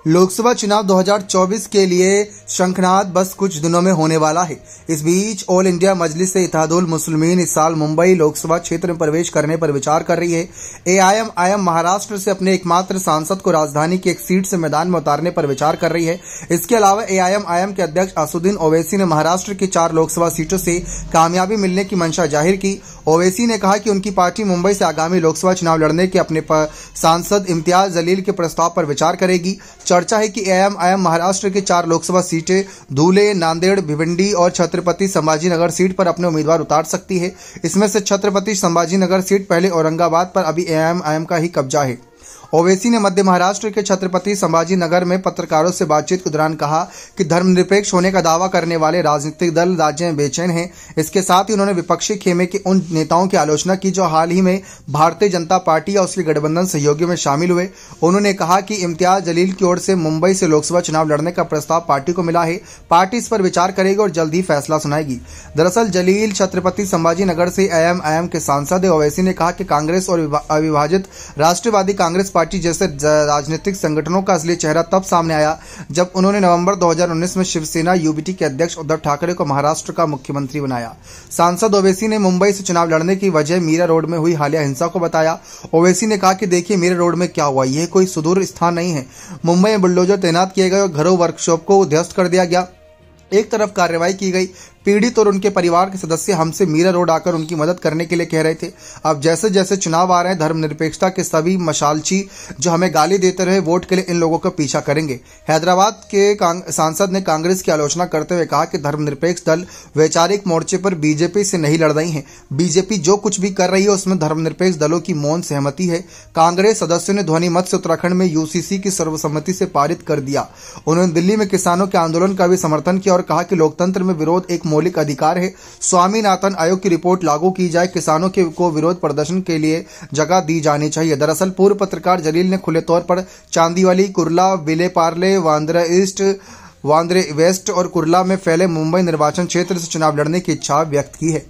लोकसभा चुनाव 2024 के लिए शंखनाद बस कुछ दिनों में होने वाला है। इस बीच ऑल इंडिया मजलिस इत्तेहादुल मुस्लिमीन इस साल मुंबई लोकसभा क्षेत्र में प्रवेश करने पर विचार कर रही है। एआईएमआईएम महाराष्ट्र से अपने एकमात्र सांसद को राजधानी की एक सीट से मैदान में उतारने पर विचार कर रही है। इसके अलावा एआईएमआईएम के अध्यक्ष असदुद्दीन ओवैसी ने महाराष्ट्र की 4 लोकसभा सीटों से कामयाबी मिलने की मंशा जाहिर की। ओवैसी ने कहा कि उनकी पार्टी मुंबई से आगामी लोकसभा चुनाव लड़ने के अपने सांसद इम्तियाज जलील के प्रस्ताव पर विचार करेगी। चर्चा है कि एआईएमआईएम महाराष्ट्र की 4 लोकसभा सीटें धुले, नांदेड़, भिवंडी और छत्रपति संभाजीनगर सीट पर अपने उम्मीदवार उतार सकती है। इसमें से छत्रपति संभाजीनगर सीट पहले औरंगाबाद पर अभी एआईएमआईएम का ही कब्जा है। ओवैसी ने मध्य महाराष्ट्र के छत्रपति संभाजीनगर में पत्रकारों से बातचीत के दौरान कहा कि धर्मनिरपेक्ष होने का दावा करने वाले राजनीतिक दल राज्य में बेचैन हैं। इसके साथ ही उन्होंने विपक्षी खेमे के उन नेताओं की आलोचना की जो हाल ही में भारतीय जनता पार्टी या उसके गठबंधन सहयोगियों में शामिल हुए। उन्होंने कहा कि इम्तियाज जलील की ओर से मुंबई से लोकसभा चुनाव लड़ने का प्रस्ताव पार्टी को मिला है। पार्टी इस पर विचार करेगी और जल्द ही फैसला सुनाएगी। दरअसल जलील छत्रपति संभाजीनगर से एआईएमआईएम के सांसद है। ओवैसी ने कहा कि कांग्रेस और अविभाजित राष्ट्रवादी कांग्रेस पार्टी जैसे राजनीतिक संगठनों का असली चेहरा तब सामने आया जब उन्होंने नवंबर 2019 में शिवसेना यूबीटी के अध्यक्ष उद्धव ठाकरे को महाराष्ट्र का मुख्यमंत्री बनाया। सांसद ओवैसी ने मुंबई से चुनाव लड़ने की वजह मीरा रोड में हुई हालिया हिंसा को बताया। ओवैसी ने कहा कि देखिए, मीरा रोड में क्या हुआ, यह कोई सुदूर स्थान नहीं है। मुंबई में बुलडोजर तैनात किए गए और घरों वर्कशॉप को ध्वस्त कर दिया गया। एक तरफ कार्रवाई की गई, पीड़ित और उनके परिवार के सदस्य हमसे मीरा रोड आकर उनकी मदद करने के लिए कह रहे थे। अब जैसे जैसे चुनाव आ रहे हैं, धर्मनिरपेक्षता के सभी मशालची जो हमें गाली देते रहे, वोट के लिए इन लोगों का पीछा करेंगे। हैदराबाद के सांसद ने कांग्रेस की आलोचना करते हुए कहा कि धर्मनिरपेक्ष दल वैचारिक मोर्चे पर बीजेपी से नहीं लड़ रही है। बीजेपी जो कुछ भी कर रही है उसमें धर्मनिरपेक्ष दलों की मौन सहमति है। कांग्रेस सदस्यों ने ध्वनि मत से उत्तराखंड में यूसीसी की सर्वसम्मति से पारित कर दिया। उन्होंने दिल्ली में किसानों के आंदोलन का भी समर्थन किया और कहा कि लोकतंत्र में विरोध एक मौलिक अधिकार है। स्वामीनाथन आयोग की रिपोर्ट लागू की जाए, किसानों को विरोध प्रदर्शन के लिए जगह दी जानी चाहिए। दरअसल पूर्व पत्रकार जलील ने खुले तौर पर चांदीवाली, कुर्ला, विलेपार्ले, वांद्रे ईस्ट, वांद्रे वेस्ट और कुर्ला में फैले मुंबई निर्वाचन क्षेत्र से चुनाव लड़ने की इच्छा व्यक्त की है।